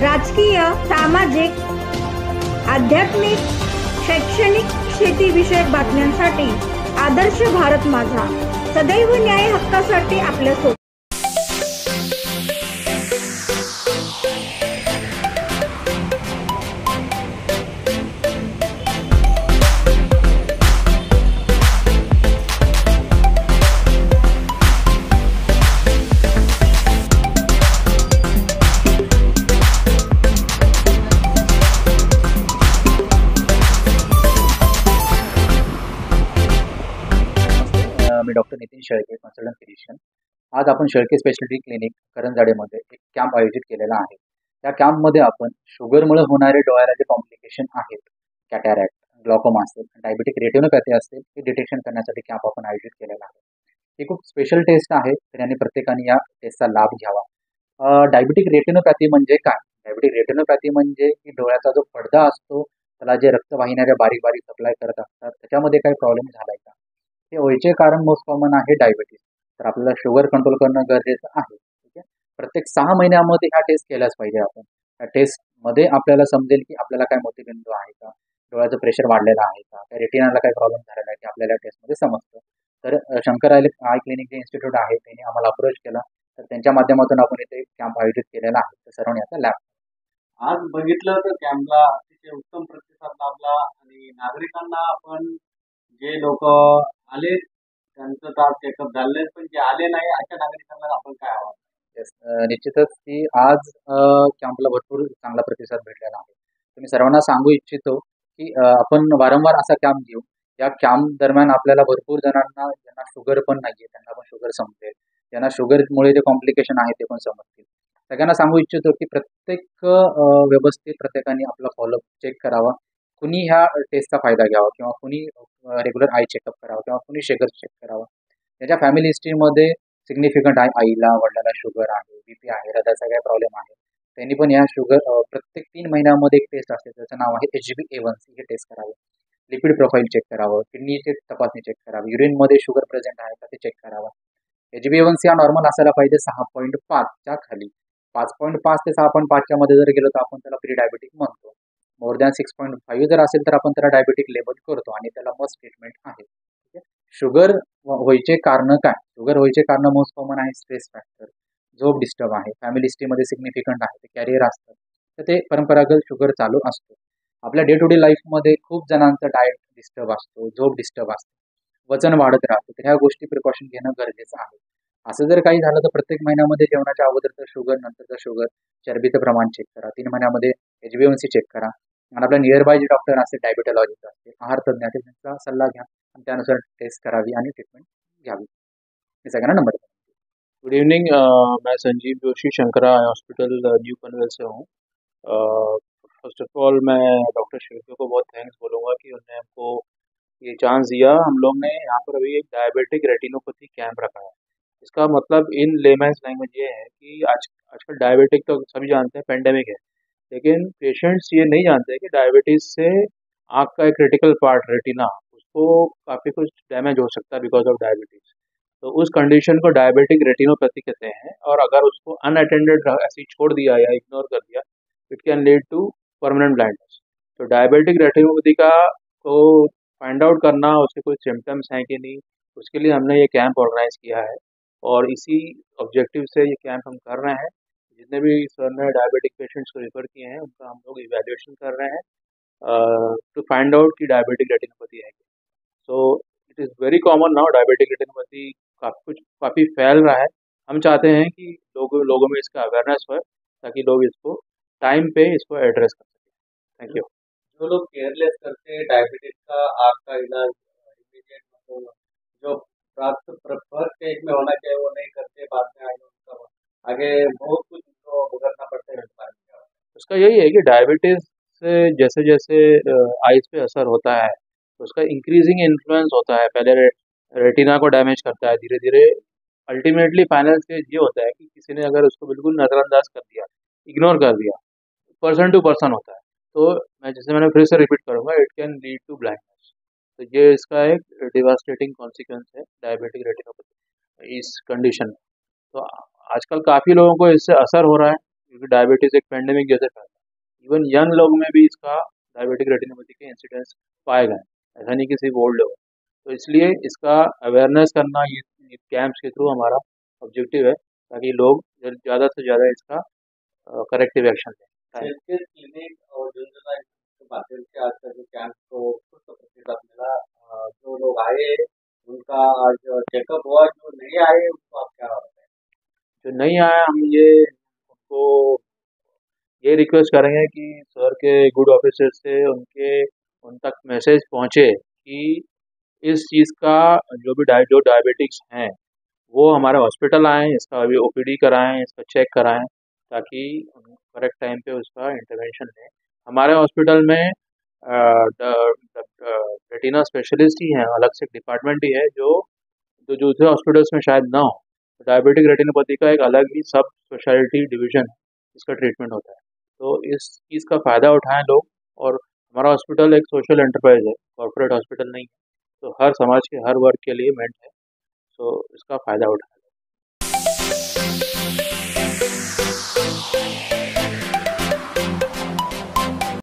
राजकीय, सामाजिक, आध्यात्मिक, शैक्षणिक, शेतीविषयक बातम्यांसाठी आदर्श भारत माझा सदैव न्याय हक्कासाठी आपल्यासोबत. मी doctor Nitin Shelke, consultant physician. आज आपण शेळके स्पेशालिटी क्लिनिक करंजाडेमध्ये एक कॅम्प आयोजित केलेला आहे. त्या कॅम्पमध्ये आपण शुगरमुळे होणारे डोळ्याला जे कॉम्प्लिकेशन आहेत, कॅटॅरॅक्ट, ग्लॉकोमा असेल, डायबेटिक रेटिनोपॅथी असेल, हे डिटेक्शन करण्यासाठी कॅम्प आपण आयोजित केलेला आहे. ही खूप स्पेशल टेस्ट आहे, तर यांनी प्रत्येकाने या टेस्टचा लाभ घ्यावा. डायबेटिक रेटिनोपॅथी म्हणजे काय? डायबेटिक रेटिनोपॅथी म्हणजे की डोळ्याचा जो पडदा असतो, त्याला जे रक्तवाहिन्या ज्या बारीक बारीक सप्लाय करत असतात, त्याच्यामध्ये काही प्रॉब्लेम झालाय का? हे व्हायचे कारण मोस्ट कॉमन आहे डायबिटीज. तर आपल्याला शुगर कंट्रोल करणं गरजेचं आहे. ठीक आहे. प्रत्येक 6 महिन्यामध्ये ह्या टेस्ट केल्याच पाहिजे आपण. त्या टेस्टमध्ये आपल्याला समजेल की आपल्याला काय मोतीबिंदू आहे का, डोळ्याचं प्रेशर वाढलेलं आहे का, त्या रेटिनाला काही प्रॉब्लेम झालेला आहे की आपल्याला टेस्टमध्ये समजतं. तर शंकर आय क्लिनिक जे इन्स्टिट्यूट आहे त्यांनी आम्हाला अप्रोच केला, तर त्यांच्या माध्यमातून आपण इथे कॅम्प आयोजित केलेला आहे. तर सर्वांनी याचा लाभ. आज बघितलं तर कॅम्पला अतिशय उत्तम प्रतिसाद लाभला आणि नागरिकांना आपण जे लोक आले त्यांचं तर चेकअप झाले, पण जे आले नाही अशा नागरिकांना आपण काय आव्हान? निश्चितच की आज कॅम्पला भरपूर चांगला प्रतिसाद भेटलेला आहे. तर मी सर्वांना सांगू इच्छितो की आपण वारंवार असा कॅम्प घेऊ. या कॅम्प दरम्यान आपल्याला भरपूर जणांना ज्यांना शुगर पण नाहीये त्यांना पण शुगर समजेल, ज्यांना शुगरमुळे जे कॉम्प्लिकेशन आहे ते पण समजतील. सगळ्यांना सांगू इच्छितो की प्रत्येक व्यवस्थित प्रत्येकाने आपला फॉलोअप चेक करावा. कुणी ह्या टेस्टचा फायदा घ्यावा किंवा कुणी रेग्युलर आय चेकअप करावा किंवा कुणी शुगर चेक करावा. त्याच्या फॅमिली हिस्ट्रीमध्ये सिग्निफिकंट आहे, आईला वडिलांना शुगर आहे, बीपी आहे, हृदयाचा काही प्रॉब्लेम आहे, त्यांनी पण या शुगर प्रत्येक 3 महिन्यामध्ये एक टेस्ट असते, त्याचं नाव आहे HbA1c. हे टेस्ट करावं. लिपिड प्रोफाईल चेक करावं, किडनीची तपासणी चेक करावी, युरिनमध्ये शुगर प्रेझेंट आहे का ते चेक करावं. HbA1c हा नॉर्मल असायला पाहिजे 6.5च्या खाली. 5.5 ते 6.5च्या मध्ये जर गेलो तर आपण त्याला प्री डायबेटिक म्हणतो. मोर दॅन 6.5 जर असेल तर आपण त्याला डायबेटिक लेबल करतो आणि त्याला मस्ट ट्रीटमेंट आहे. ठीक आहे. शुगर व्हायचे कारण काय? शुगर व्हायचे कारण मोस्ट कॉमन आहे स्ट्रेस फॅक्टर, झोप डिस्टर्ब आहे, फॅमिली हिस्ट्रीमध्ये सिग्निफिकंट आहे, ते कॅरियर असतात, तर ते परंपरागत शुगर चालू असतो. आपल्या डे टू डे लाईफमध्ये खूप जणांचा डाएट डिस्टर्ब असतो, झोप डिस्टर्ब असतो, वजन वाढत राहतं. तर ह्या गोष्टी प्रिकॉशन घेणं गरजेचं आहे. असं जर काही झालं तर प्रत्येक महिन्यामध्ये जेवणाच्या अगोदरचं शुगर, नंतरचं शुगर, चरबीचं प्रमाण चेक करा. 3 महिन्यामध्ये HbA1c चेक करा आणि आपल्या नियर बाय जे डॉक्टर असतील, डायबिटॉलॉजिस्ट असतील, आहार तज्ञ असतील, त्यांचा सल्ला घ्या आणि त्यानुसार टेस्ट करावी आणि ट्रीटमेंट घ्यावी. हे सगळ्यांना नंबर. गुड इवनिंग, मैं संजीव जोशी शंकरा हॉस्पिटल न्यू पनवेल से हूँ. फर्स्ट ऑफ ऑल मैं डॉक्टर शेळके को बहुत थैंक्स बोलूँगा कि उन्होंने हमको ये चांस दिया. हम लोग ने यहाँ पर अभी एक डायबिटिक रेटिनोपैथी कैंप रखा है. इसका मतलब इन लेमैन्स लैंग्वेज ये है कि आजकल डायबिटिक तो सभी जानते हैं पेंडेमिक है, लेकिन पेशेंट्स ये नहीं जानते कि डायबिटीज़ से आँख का एक क्रिटिकल पार्ट रेटिना उसको काफ़ी कुछ डैमेज हो सकता है बिकॉज ऑफ डायबिटीज़. तो उस कंडीशन को डायबिटिक रेटिनोपैथी कहते हैं और अगर उसको अनअटेंडेड ऐसे ही छोड़ दिया या इग्नोर कर दिया, it can lead to permanent blindness. तो डायबिटिक रेटिनोपैथी का को फाइंड आउट करना, उसके कोई सिम्टम्स हैं कि नहीं, उसके लिए हमने ये कैंप ऑर्गेनाइज किया है और इसी ऑब्जेक्टिव से ये कैंप हम कर रहे हैं. जितने भी सर ने डायबिटिक पेशेंट्स को रिफ़र किए हैं उनका हम लोग इवैल्यूएशन कर रहे हैं टू फाइंड आउट कि डायबिटिक रेटिनोपैथी है. So it is very common now. Diabetic retinopathy काफ़ी फैल रहा है. हम चाहते हैं कि लोगों में इसका अवेयरनेस हो ताकि लोग इसको टाइम पे इसको एड्रेस कर सकें. Thank you. जो लोग केयरलेस करते हैं डायबिटीज का आँख का इलाज इमीडिएट मतलब जो प्राप्त फर्स्ट स्टेज में होना चाहिए वो नहीं करते, बाद में आगे बहुत कुछ उनको भुगतना पड़ता है. उसका यही है कि डायबिटीज़ से जैसे जैसे आइज़ पे असर होता है तो उसका इंक्रीजिंग इन्फ्लुएंस होता है. पहले रेटिना को डैमेज करता है, धीरे धीरे अल्टीमेटली फाइनल स्टेज ये होता है कि किसी ने अगर उसको बिल्कुल नज़रअंदाज कर दिया, इग्नोर कर दिया, पर्सन टू पर्सन होता है. तो मैंने फिर से रिपीट करूँगा, it can lead to blindness. तो ये इसका एक डिवास्टेटिंग कॉन्सिक्वेंस है डायबिटिक रेटिनोपैथी इस कंडीशन में. तो आजकल काफ़ी लोगों को इससे असर हो रहा है, क्योंकि डायबिटीज़ एक पेंडेमिक जैसे फैला है। इवन यंग लोग में भी इसका डायबिटिक रेटिनोपैथी के इंसिडेंस पाए गए हैं, ऐसा नहीं कि सिर्फ ओल्ड लोग। तो इसलिए इसका अवेयरनेस करना ये कैंप्स के थ्रू हमारा ऑब्जेक्टिव है, ताकि लोग ज़्यादा से ज़्यादा इसका करेक्टिव एक्शन लें। हेल्थ क्लिनिक और योजना के माध्यम से आज का जो कैंप को कुछ प्रतिशत मिला, जो लोग आए उनका आज चेकअप हुआ, जो नहीं आए उनको आप क्या बताएं? जो नहीं आया, हम ये उनको ये रिक्वेस्ट करेंगे कि सर के गुड ऑफिसर से उन तक मैसेज पहुँचे कि इस चीज़ का जो डायबिटिक्स हैं वो हमारे हॉस्पिटल आएँ, इसका अभी ओपीडी कराएँ, इसका चेक कराएँ, ताकि करेक्ट टाइम पे उसका इंटरवेंशन लें। हमारे हॉस्पिटल में रेटिना स्पेशलिस्ट ही हैं, अलग से डिपार्टमेंट ही है जो दूसरे हॉस्पिटल्स में शायद ना हो। डायबिटिक रेटिनोपैथी का एक अलग ही सब स्पेशलिटी डिवीज़न है, इसका ट्रीटमेंट होता है। तो इस चीज़ का फ़ायदा उठाएँ लोग, और हमारा हॉस्पिटल एक सोशल एंटरप्राइज़ है, कॉर्पोरेट हॉस्पिटल नहीं है। तो हर समाज के हर वर्ग के लिए मेंट है, तो इसका फ़ायदा उठाएँ।